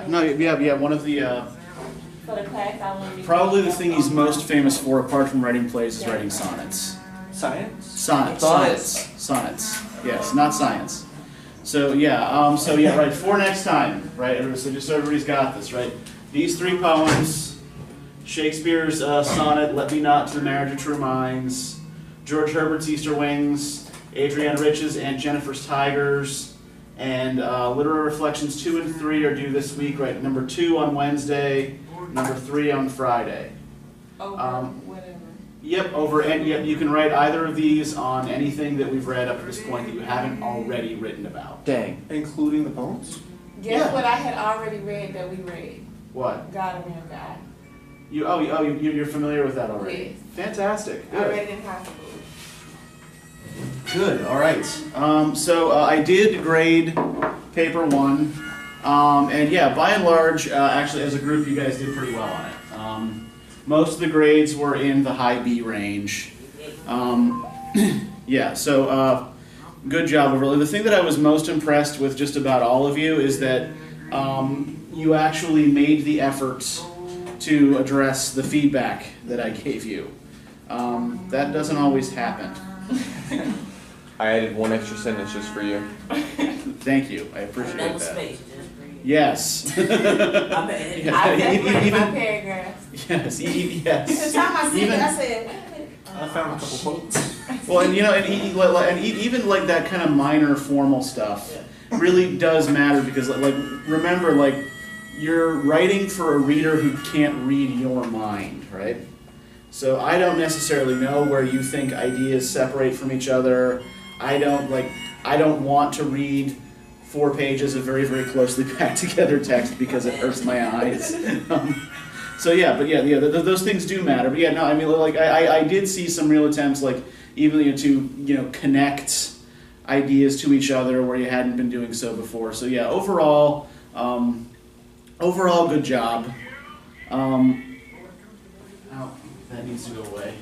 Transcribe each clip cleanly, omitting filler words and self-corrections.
No, yeah, one of the, For the class, I want to probably the thing he's most famous for, apart from writing plays, is writing sonnets. Science? Sonnets. Yes, not science. So yeah, right, for next time, right, so just so everybody's got this, right? These three poems, Shakespeare's sonnet, Let Me Not to the Marriage of True Minds, George Herbert's Easter Wings, Adrienne Rich's and Jennifer's Tigers, and Literary Reflections 2 and 3 are due this week, right? Number 2 on Wednesday, number 3 on Friday. whatever. Yep, you can write either of these on anything that we've read up to this point that you haven't already written about. Dang. Including the poems? Guess what I had already read that we read? What? God of Man God. You're familiar with that already? Yes. Fantastic. Good. I read it in high school. Good, all right. So I did grade paper 1, and yeah, by and large, actually as a group you guys did pretty well on it. Most of the grades were in the high B range. Yeah, so good job overall. The thing that I was most impressed with just about all of you is that you actually made the efforts to address the feedback that I gave you. That doesn't always happen. I added one extra sentence just for you. Thank you. I appreciate Double that. space just for you. Yes. I bet. Yeah, I said even- my paragraphs. Yes. The Yes. time I said Even- it, I said, I found a couple quotes. Well, and even like that kind of minor formal stuff really does matter because remember you're writing for a reader who can't read your mind, right? So I don't necessarily know where you think ideas separate from each other. I don't want to read 4 pages of very, very closely packed together text because it hurts my eyes. So yeah, those things do matter. But yeah, no, I mean, I did see some real attempts, even to connect ideas to each other where you hadn't been doing so before. So yeah, overall good job. That needs to go away.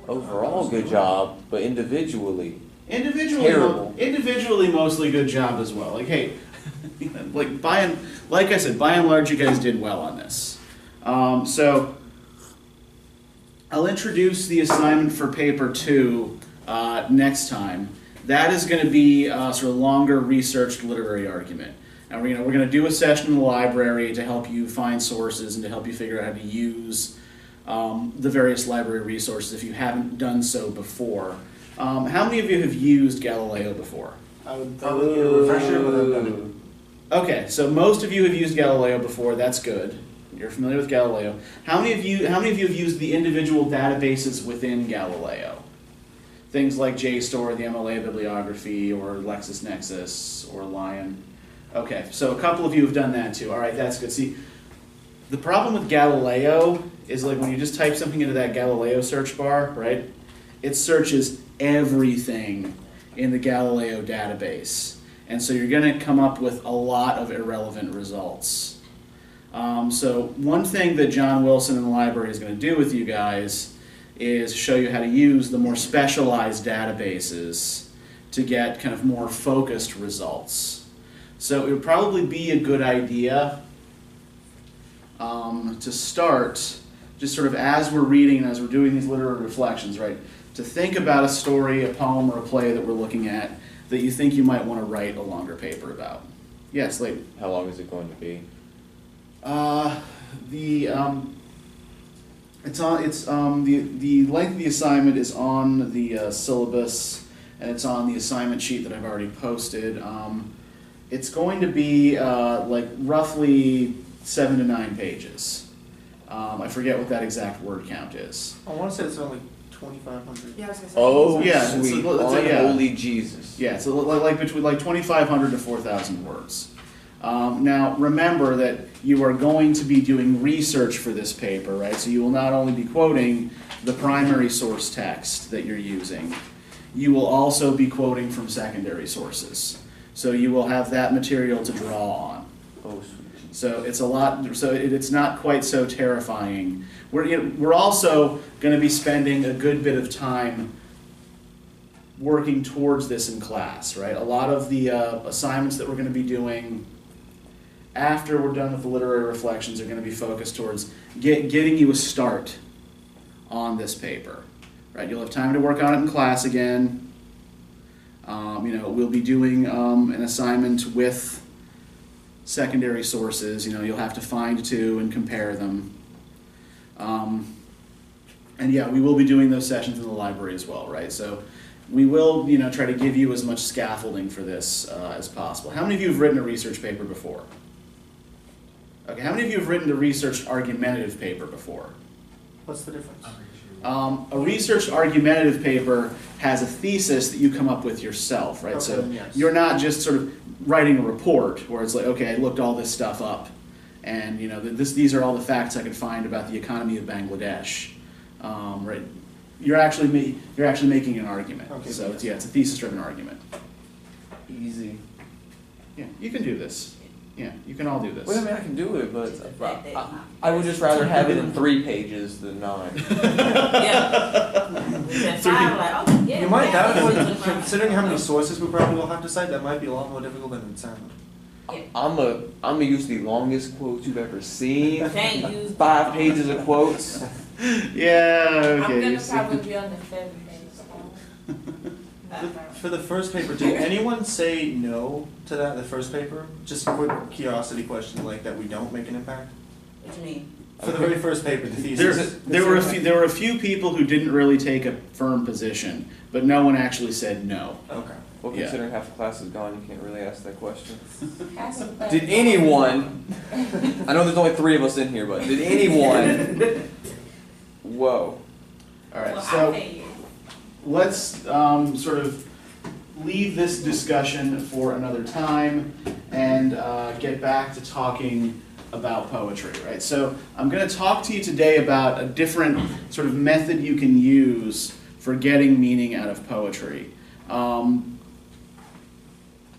Overall, good job, but individually. Individually, mostly good job as well. Hey, like I said, by and large, you guys did well on this. So I'll introduce the assignment for paper 2 next time. That is going to be sort of longer researched literary argument. And we're going to do a session in the library to help you find sources and to help you figure out how to use the various library resources if you haven't done so before. How many of you have used Galileo before? I would probably get a refresher, but I've done it. Okay, so most of you have used Galileo before. That's good. You're familiar with Galileo. How many of you have used the individual databases within Galileo? Things like JSTOR, the MLA bibliography, or LexisNexis, or Lion. Okay, so a couple of you have done that too. All right, that's good. See, the problem with Galileo is when you just type something into that Galileo search bar, right? It searches everything in the Galileo database. And so you're going to come up with a lot of irrelevant results. So one thing that John Wilson in the library is going to do with you guys is show you how to use the more specialized databases to get kind of more focused results. So it would probably be a good idea to start, just sort of as we're reading and as we're doing these literary reflections, right, to think about a story, a poem, or a play that we're looking at that you think you might want to write a longer paper about. Yes, Leighton. How long is it going to be? The length of the assignment is on the syllabus, and it's on the assignment sheet that I've already posted. It's going to be roughly 7 to 9 pages. I forget what that exact word count is. I want to say it's only 2,500. yeah, I was gonna say. Oh, Yeah, sweet, yeah. unholy Jesus. Yeah, so between 2,500 to 4,000 words. Now, remember that you are going to be doing research for this paper, right? So you will not only be quoting the primary source text that you're using, you will also be quoting from secondary sources. So you will have that material to draw on. Oh, sweet. So it's a lot. So it's not quite so terrifying. We're also going to be spending a good bit of time working towards this in class, right? A lot of the assignments that we're going to be doing after we're done with the literary reflections, are going to be focused towards getting you a start on this paper. Right? You'll have time to work on it in class again. We'll be doing an assignment with secondary sources. You'll have to find two and compare them. And yeah, we will be doing those sessions in the library as well, right? So we will, try to give you as much scaffolding for this as possible. How many of you have written a research paper before? Okay, how many of you have written a research argumentative paper before? What's the difference? A research argumentative paper has a thesis that you come up with yourself, right? Okay, So yes. you're not just sort of writing a report where it's like, okay, I looked all this stuff up, and these are all the facts I could find about the economy of Bangladesh, right? You're actually making an argument. Okay, So yes. it's a thesis-driven argument. Easy. Yeah, you can do this. Yeah, you can all do this. Well, I mean, I can do it, but I would just rather have it in 3 pages than 9. Yeah. We said 5, like, oh, yeah. You might, yeah, that would, yeah. considering how many sources we probably will have to cite, that might be a lot more difficult than it sounded. I'm gonna use the longest quotes you've ever seen. Can't use 5 pages of quotes. Yeah, I'm okay. gonna you see. probably be on the 7 page. For the first paper, did anyone say no to that, the first paper? Just a quick curiosity question, like that we don't make an impact? What you mean? For the very first paper, the thesis. There were a few people who didn't really take a firm position, but no one actually said no. Okay. Well, Yeah. considering half the class is gone, you can't really ask that question. Did Did anyone, I know there's only 3 of us in here, but did anyone, whoa. All right, Well, so I pay you. let's sort of leave this discussion for another time and get back to talking about poetry, right? So I'm going to talk to you today about a different sort of method you can use for getting meaning out of poetry.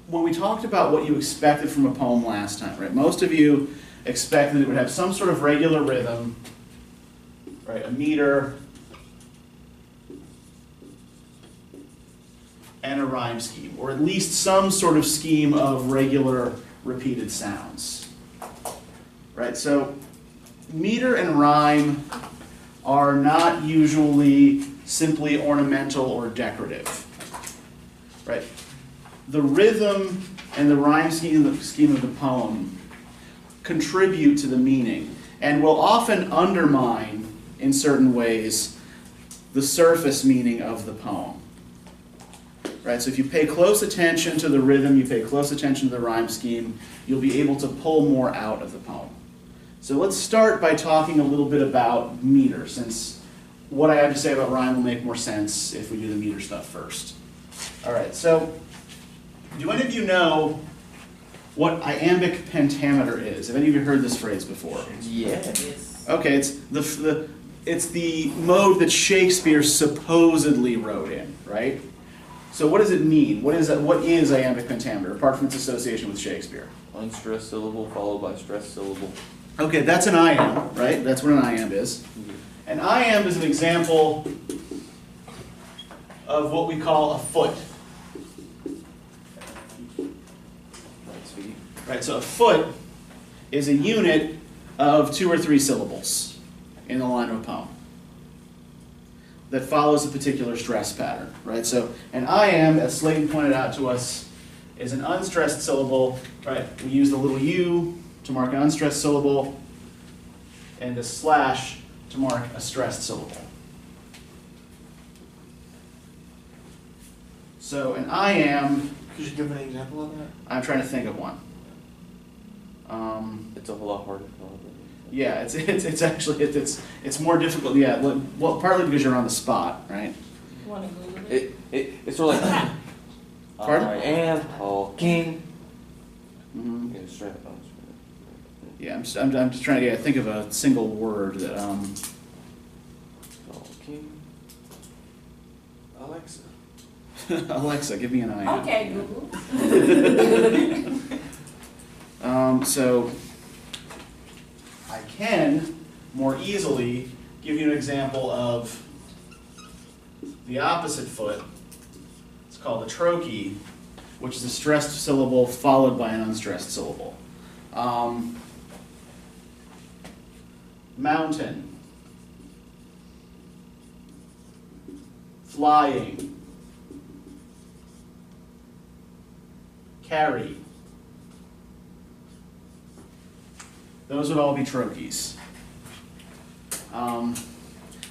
When we talked about what you expected from a poem last time, right? Most of you expected it would have some sort of regular rhythm, right? A meter and a rhyme scheme, or at least some sort of scheme of regular repeated sounds, right? So meter and rhyme are not usually simply ornamental or decorative, right? The rhythm and the rhyme scheme of the poem contribute to the meaning and will often undermine, in certain ways, the surface meaning of the poem. Right, so if you pay close attention to the rhythm, you pay close attention to the rhyme scheme, you'll be able to pull more out of the poem. So let's start by talking a little bit about meter, since what I have to say about rhyme will make more sense if we do the meter stuff first. All right, so do any of you know what iambic pentameter is? Have any of you heard this phrase before? Yeah. Yes. Okay, it's the mode that Shakespeare supposedly wrote in, right? So what does it mean? What is iambic pentameter, apart from its association with Shakespeare? Unstressed syllable followed by stressed syllable. Okay, that's an iamb, right? That's what an iamb is. An iamb is an example of what we call a foot. Right, so a foot is a unit of 2 or 3 syllables in the line of a poem that follows a particular stress pattern, right? So an iamb, as Slayton pointed out to us, is an unstressed syllable, right? We use the little u to mark an unstressed syllable and the slash to mark a stressed syllable. So an iamb, Could you give an example of that? I'm trying to think of one. It's a whole lot harder. Yeah, it's actually it's more difficult. Yeah, well, partly because you're on the spot, right? You wanna Google it? It's sort of like, Pardon? I am Paul King. Mm-hmm. Yeah, straight up. Yeah, I'm just trying to think of a single word that Paul King. Alexa. Alexa, give me an iamb. Okay, Google. So I can more easily give you an example of the opposite foot. It's called a trochee, which is a stressed syllable followed by an unstressed syllable. Mountain. Flying. Carry. Those would all be trochees.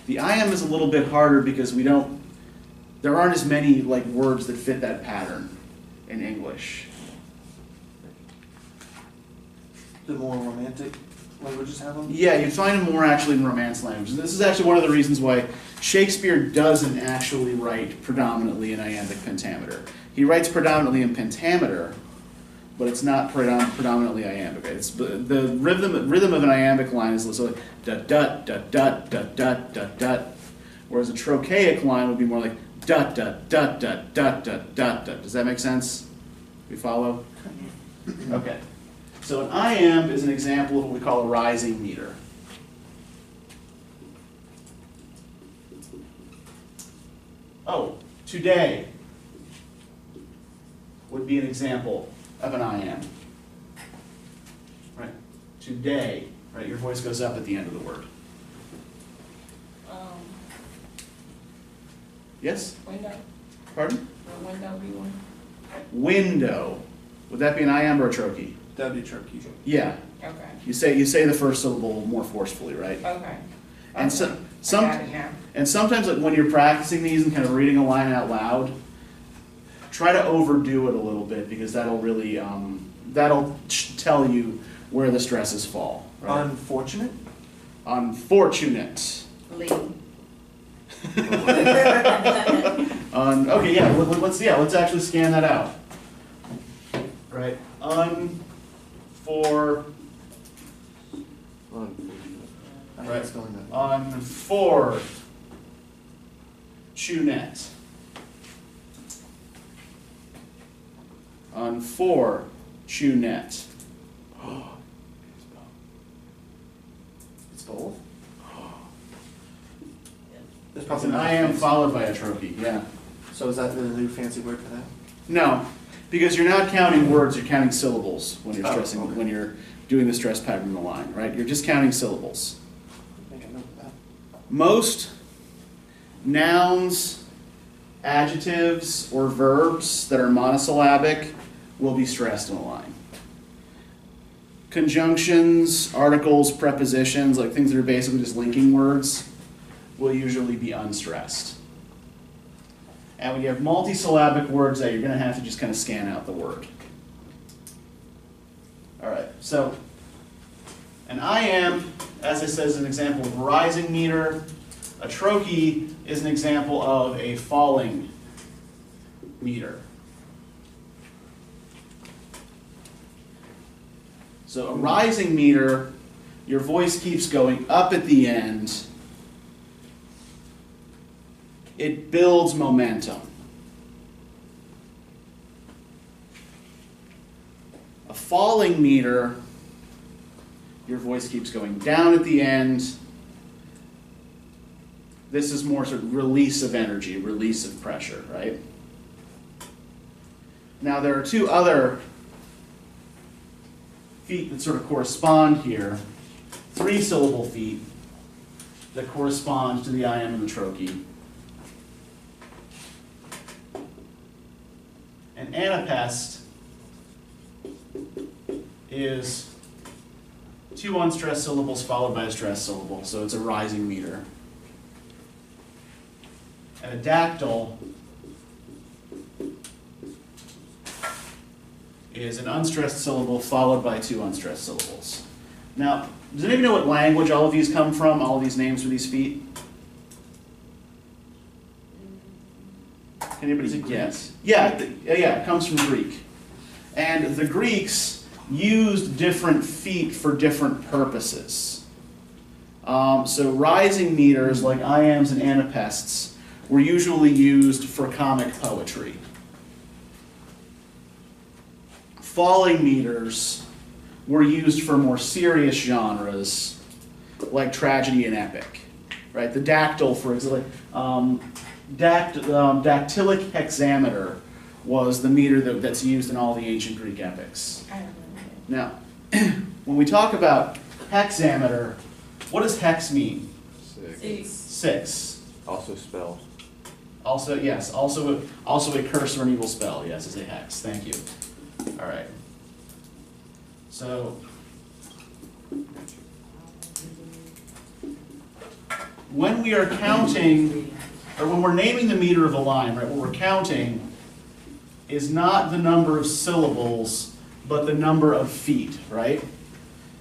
The iamb is a little bit harder because there aren't as many like words that fit that pattern in English. The more romantic languages have them? Yeah, you find them more actually in Romance languages. This is actually one of the reasons why Shakespeare doesn't actually write predominantly in iambic pentameter. He writes predominantly in pentameter, but it's not predominantly iambic. It's the rhythm of an iambic line is like dut dut dut dut dut dut dut dut, whereas a trochaic line would be more like dut dut dut dut dut dut dut dut. Does that make sense? We follow? Okay. So an iamb is an example of what we call a rising meter. Oh, today would be an example of an iamb. Right? Today, right? Your voice goes up at the end of the word. Yes? Window. Pardon? Will window be one? Window. Would that be an iamb or a trochee? That'd be tricky. Yeah. Okay. You say the first syllable more forcefully, right? Okay. And Okay. so, I got it now. and sometimes like, when you're practicing these and kind of reading a line out loud, try to overdo it a little bit because that'll really tell you where the stresses fall. Right? Unfortunate? Unfortunate. Lee. Okay, let's actually scan that out. Right. Right. It's going that way. Unfortunate. Unfortunate. It's both? There's It's probably an not a iamb fancy- followed by a trochee, yeah. So is that the new fancy word for that? No, because you're not counting words, you're counting syllables when you're Oh, stressing, okay. when you're doing the stress pattern in the line, right? You're just counting syllables. I think I know that. Most nouns, adjectives, or verbs that are monosyllabic will be stressed in a line. Conjunctions, articles, prepositions, like things that are basically just linking words, will usually be unstressed. And when you have multisyllabic words, you're going to have to just kind of scan out the word. All right, so an iamb, as I said, is an example of a rising meter. A trochee is an example of a falling meter. So a rising meter, your voice keeps going up at the end. It builds momentum. A falling meter, your voice keeps going down at the end. This is more sort of release of energy, release of pressure, right? Now there are two other feet that sort of correspond here. 3-syllable feet that correspond to the iamb and the trochee. An anapest is 2 unstressed syllables followed by a stressed syllable, so it's a rising meter. And a dactyl is an unstressed syllable followed by 2 unstressed syllables. Now, does anybody know what language all of these come from, all of these names for these feet? Can anybody guess? Yeah, it comes from Greek. And the Greeks used different feet for different purposes. So rising meters, like iambs and anapests, were usually used for comic poetry. Falling meters were used for more serious genres, like tragedy and epic. Right? The dactyl, for example, Dactylic Hexameter was the meter that's used in all the ancient Greek epics. I don't know. Now, when we talk about hexameter, what does hex mean? 6. 6. Also spell. Also, yes, also a curse or an evil spell, yes, is a hex. Thank you. All right. So, when we are counting, or when we're naming the meter of a line, right, what we're counting is not the number of syllables, but the number of feet, right?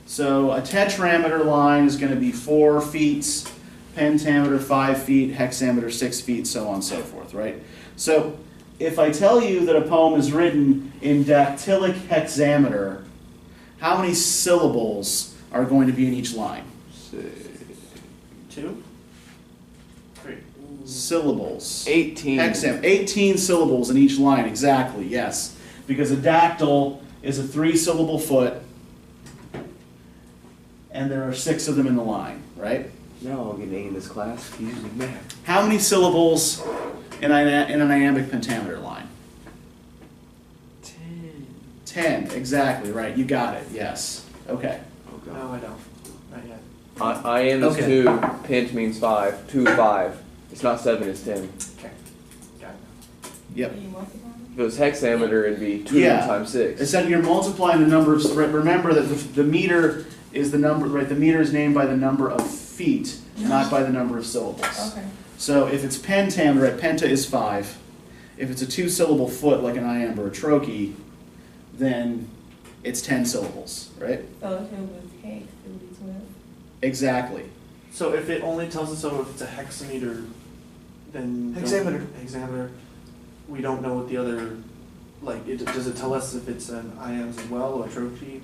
So a tetrameter line is going to be 4 feet, pentameter 5 feet, hexameter 6 feet, so on and so forth, right? So if I tell you that a poem is written in dactylic hexameter, how many syllables are going to be in each line? 2? 3. Syllables. 18. 18 syllables in each line, exactly, yes. Because a dactyl is a 3-syllable foot, and there are 6 of them in the line, right? Now I'll get an A in this class using math. How many syllables in an iambic pentameter line? 10. 10, exactly, right. You got it, yes. Okay. Oh No, god. I don't. Not yet. I am is Okay. 2, pent means 5, 2, 5. It's not 7, it's 10. Okay. Got it. Yep. Are you multiplying? If it was hexameter, it'd be 2 Yeah. times 6. It's that you're multiplying the number of, remember that the meter is the number, right, the meter is named by the number of feet, not by the number of syllables. Okay. So if it's pentameter, right, penta is 5. If it's a 2-syllable foot like an iamb or a trochee, then it's 10 syllables, right? So if it was hex, it would be 12. Exactly. So if it only tells us so if it's a hexameter, then Hexameter. Hexameter. We don't know what the other, like, does it tell us if it's an iambs as well or a trochee?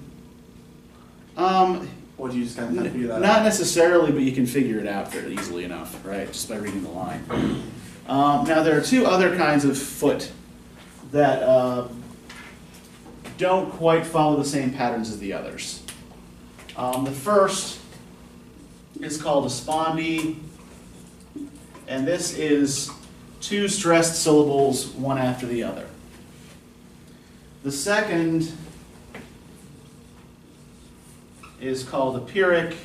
Or do you just kind of figure that Not out? necessarily, but you can figure it out fairly easily enough, right? Just by reading the line. Now there are 2 other kinds of foot that don't quite follow the same patterns as the others. The first is called a spondee, and this is 2 stressed syllables, one after the other. The second is called a pyrrhic,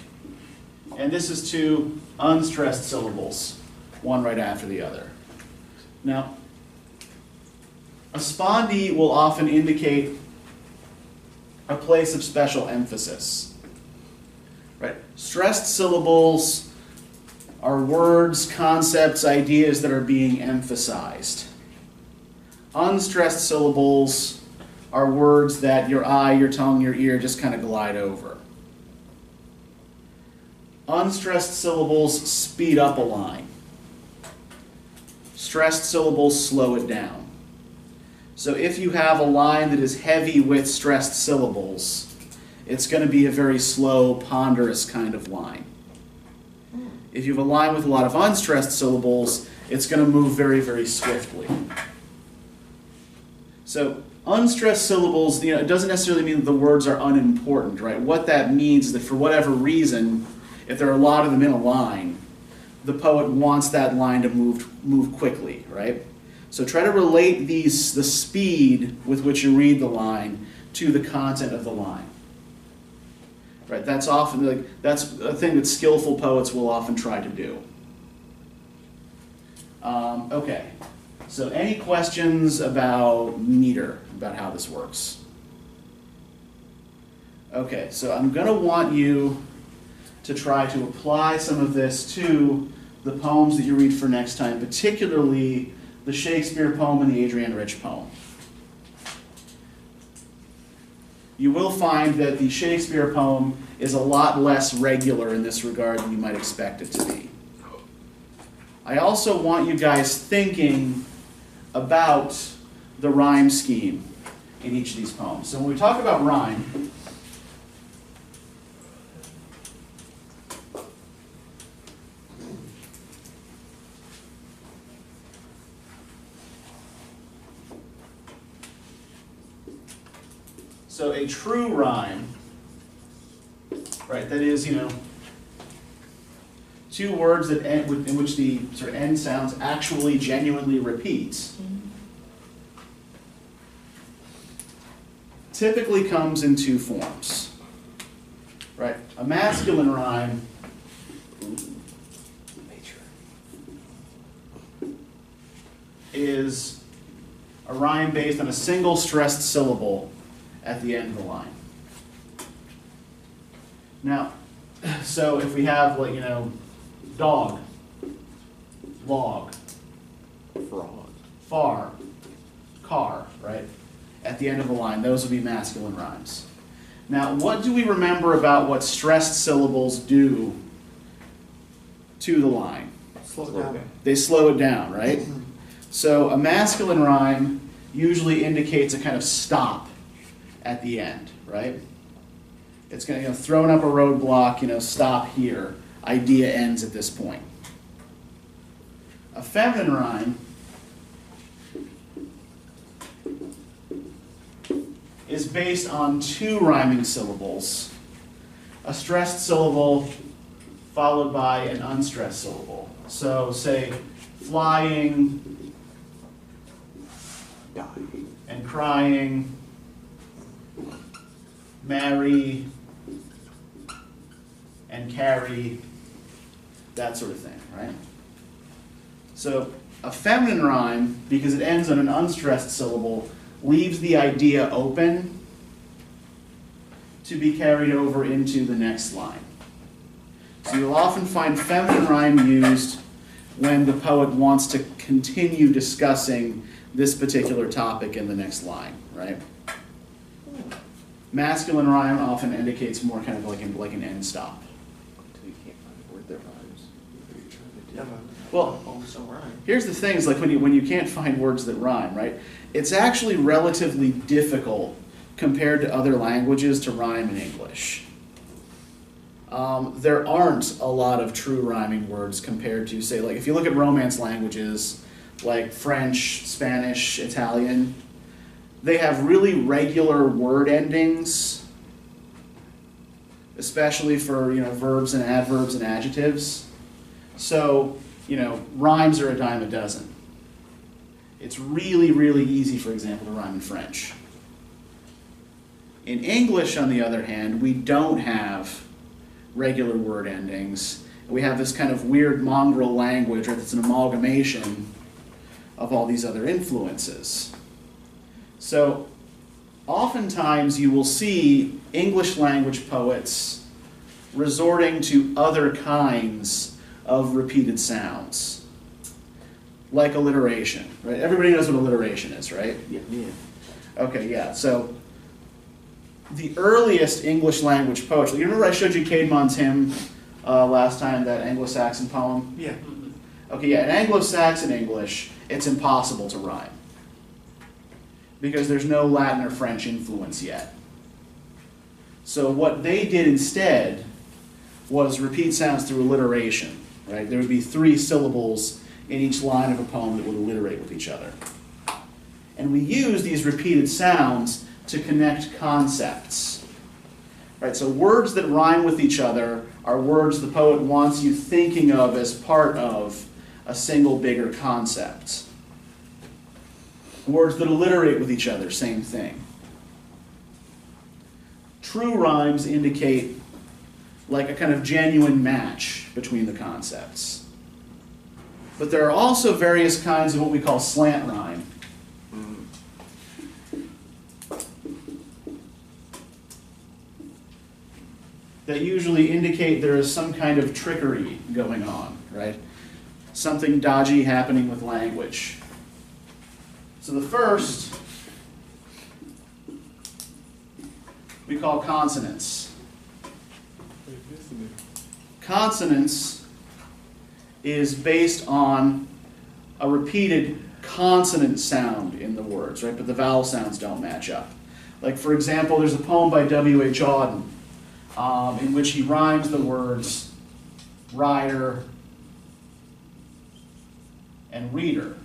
and this is 2 unstressed syllables, one right after the other. Now, a spondee will often indicate a place of special emphasis. Right? Stressed syllables are words, concepts, ideas that are being emphasized. Unstressed syllables are words that your eye, your tongue, your ear just kind of glide over. Unstressed syllables speed up a line. Stressed syllables slow it down. So if you have a line that is heavy with stressed syllables, it's going to be a very slow, ponderous kind of line. If you have a line with a lot of unstressed syllables, it's going to move very, very swiftly. So unstressed syllables, it doesn't necessarily mean that the words are unimportant, right? What that means is that for whatever reason, if there are a lot of them in a line, the poet wants that line to move quickly, right? So try to relate the speed with which you read the line to the content of the line. Right? That's often that's a thing that skillful poets will often try to do. Okay. So any questions about meter, about how this works? Okay, so I'm going to want you to try to apply some of this to the poems that you read for next time, particularly the Shakespeare poem and the Adrienne Rich poem. You will find that the Shakespeare poem is a lot less regular in this regard than you might expect it to be. I also want you guys thinking about the rhyme scheme in each of these poems. So when we talk about rhyme, so a true rhyme, right, that is, 2 words that in which the sort of end sounds actually genuinely repeat, typically comes in 2 forms. right? A masculine rhyme is a rhyme based on a single stressed syllable at the end of the line. Now, so if we have, like, dog, log, Frog. far, car, right? At the end of the line, those would be masculine rhymes. Now, what do we remember about what stressed syllables do to the line? Slow it down. They slow it down, right? So a masculine rhyme usually indicates a kind of stop at the end, right? It's going to, throwing up a roadblock, stop here. Idea ends at this point. A feminine rhyme is based on two rhyming syllables. A stressed syllable followed by an unstressed syllable. So say flying and crying, marry and carry, that sort of thing, right? So a feminine rhyme, because it ends on an unstressed syllable, leaves the idea open to be carried over into the next line. So you'll often find feminine rhyme used when the poet wants to continue discussing this particular topic in the next line, right? Masculine rhyme often indicates more kind of like an end stop. Until you can't find a word that rhymes. What are you trying to do? Yeah, but Well, almost don't rhyme. here's the thing, is like when you can't find words that rhyme, right? It's actually relatively difficult compared to other languages to rhyme in English. There aren't a lot of true rhyming words compared to, say, like if you look at Romance languages like French, Spanish, Italian, they have really regular word endings, especially for verbs and adverbs and adjectives. So rhymes are a dime a dozen. It's really, really easy, for example, to rhyme in French. In English, on the other hand, we don't have regular word endings. We have this kind of weird mongrel language, or it's an amalgamation of all these other influences. So oftentimes you will see English language poets resorting to other kinds of repeated sounds, like alliteration, right? Everybody knows what alliteration is, right? Yeah. Okay, yeah. So the earliest English language poetry, you remember I showed you Caedmon's hymn last time, that Anglo-Saxon poem? Yeah. Okay, yeah, in Anglo-Saxon English, it's impossible to rhyme because there's no Latin or French influence yet. So what they did instead was repeat sounds through alliteration, right? There would be 3 syllables in each line of a poem that would alliterate with each other. And we use these repeated sounds to connect concepts. Right, so words that rhyme with each other are words the poet wants you thinking of as part of a single bigger concept. Words that alliterate with each other, same thing. True rhymes indicate like a kind of genuine match between the concepts. But there are also various kinds of what we call slant rhyme. That usually indicate there is some kind of trickery going on, right? Something dodgy happening with language. So the first we call consonants. Consonants is based on a repeated consonant sound in the words, right? But the vowel sounds don't match up. Like, for example, there's a poem by W.H. Auden in which he rhymes the words rider and reader.